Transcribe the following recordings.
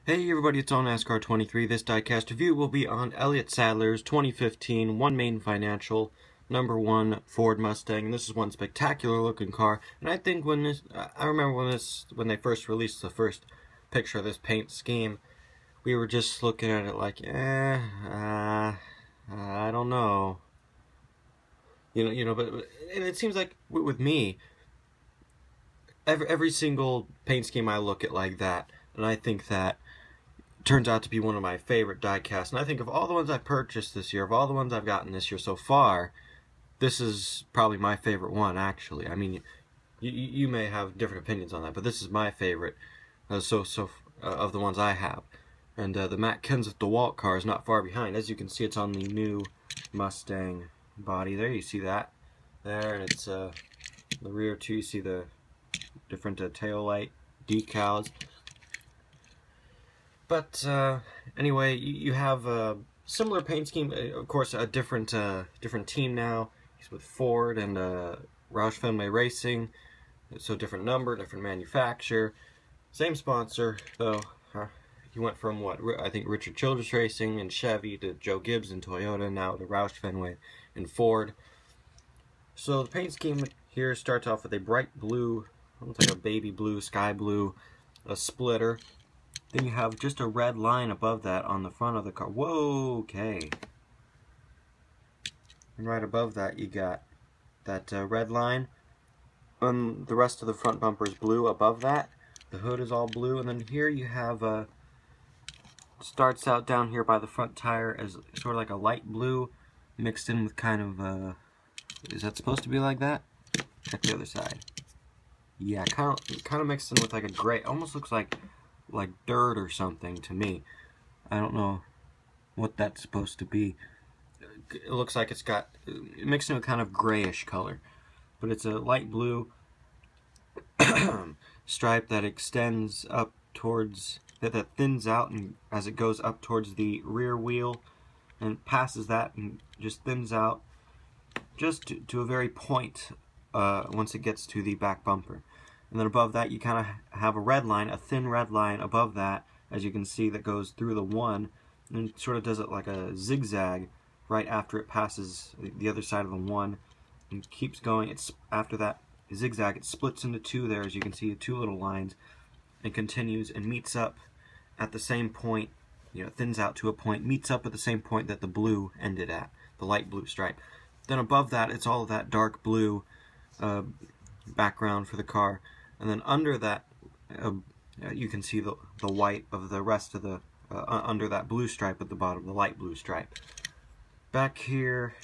Hey everybody, it's on NASCAR 23. This diecast review will be on Elliott Sadler's 2015 One Main Financial #1 Ford Mustang. And this is one spectacular looking car. And I think I remember when they first released the first picture of this paint scheme, we were just looking at it like, I don't know. But and it seems like with me, every single paint scheme I look at like that, and I think that turns out to be one of my favorite diecasts. And I think of all the ones I purchased this year, of all the ones I've gotten this year so far, this is probably my favorite one, actually. I mean, you may have different opinions on that, but this is my favorite of the ones I have. And the Matt Kenseth DeWalt car is not far behind. As you can see, it's on the new Mustang body there. You see that there, and it's the rear too. You see the different tail light decals. But anyway, you have a similar paint scheme. Of course, a different team now. He's with Ford and Roush Fenway Racing. So different number, different manufacturer. Same sponsor, though. He went from what I think Richard Childress Racing and Chevy to Joe Gibbs and Toyota, now to Roush Fenway and Ford. So the paint scheme here starts off with a bright blue, almost like a baby blue, sky blue, a splitter. Then you have just a red line above that on the front of the car. Whoa, okay. And right above that you got that red line. And the rest of the front bumper is blue above that. The hood is all blue. And then here you have, starts out down here by the front tire as sort of like a light blue mixed in with kind of, is that supposed to be like that? Check the other side. Yeah, kind of mixed in with like a gray. Almost looks like dirt or something to me. I don't know what that's supposed to be. It looks like it's got mixed in with kind of grayish color, but it's a light blue stripe that extends up towards that thins out, and as it goes up towards the rear wheel and passes that and just thins out just to a very point once it gets to the back bumper. And then above that you kind of have a red line, a thin red line above that, as you can see, that goes through the one and sort of does it like a zigzag right after it passes the other side of the one and keeps going. It's after that zigzag, it splits into two there, as you can see, two little lines, and continues and meets up at the same point, thins out to a point, meets up at the same point that the blue ended at, the light blue stripe. Then above that, it's all of that dark blue background for the car. And then under that, you can see the white of the rest of the, under that blue stripe at the bottom, the light blue stripe. Back here,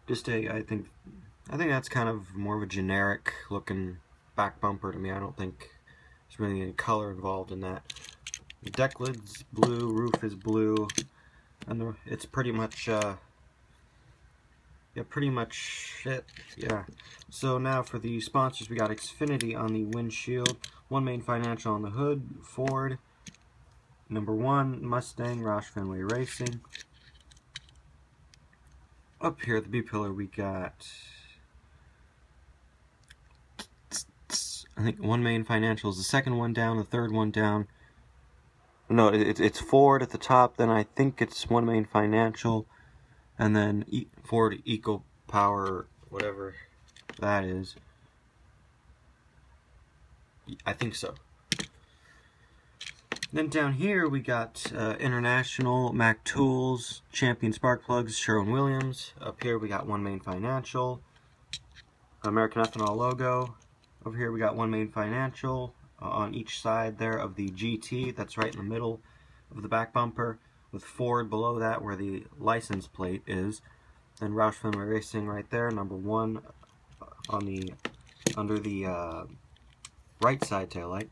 just I think that's kind of more of a generic looking back bumper to me. I don't think there's really any color involved in that. The deck lid's blue, roof is blue, and it's pretty much pretty much it. Yeah. So now for the sponsors, we got Xfinity on the windshield, One Main Financial on the hood, Ford, #1 Mustang, Roush Fenway Racing. Up here at the B pillar, we got, I think One Main Financial is the second one down, the third one down. No, it's Ford at the top. Then I think it's One Main Financial. And then Ford Eco Power, whatever that is. I think so. Then down here we got International, Mac Tools, Champion Spark Plugs, Sherwin-Williams. Up here we got One Main Financial, American Ethanol logo. Over here we got One Main Financial on each side there of the GT. That's right in the middle of the back bumper, with Ford below that where the license plate is, and Roush Fenway Racing right there, #1 on the under the right side taillight.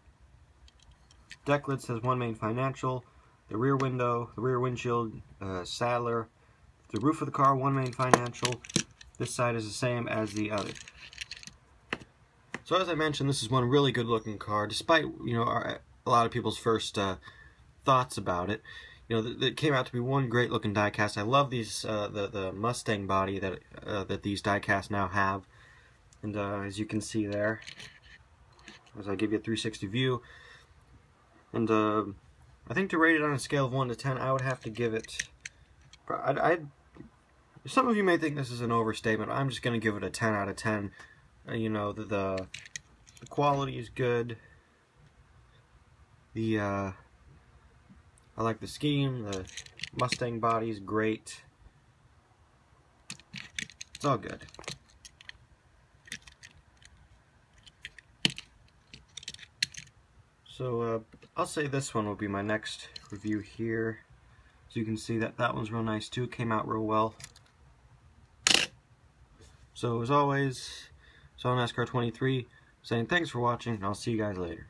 Deck lid says One Main Financial. The rear window, the rear windshield, Sadler. The roof of the car, One Main Financial. This side is the same as the other. So as I mentioned, this is one really good looking car, despite a lot of people's first thoughts about it. It came out to be one great looking diecast. I love these the Mustang body that these diecasts now have, and as you can see there, as I give you a 360 view, And I think to rate it on a scale of 1 to 10, I would have to give it... some of you may think this is an overstatement. I'm just going to give it a 10 out of 10. You know, the quality is good. I like the scheme. The Mustang body is great. It's all good. So I'll say this one will be my next review here. So you can see that that one's real nice too. It came out real well. So as always, NASCAR 23 saying thanks for watching, and I'll see you guys later.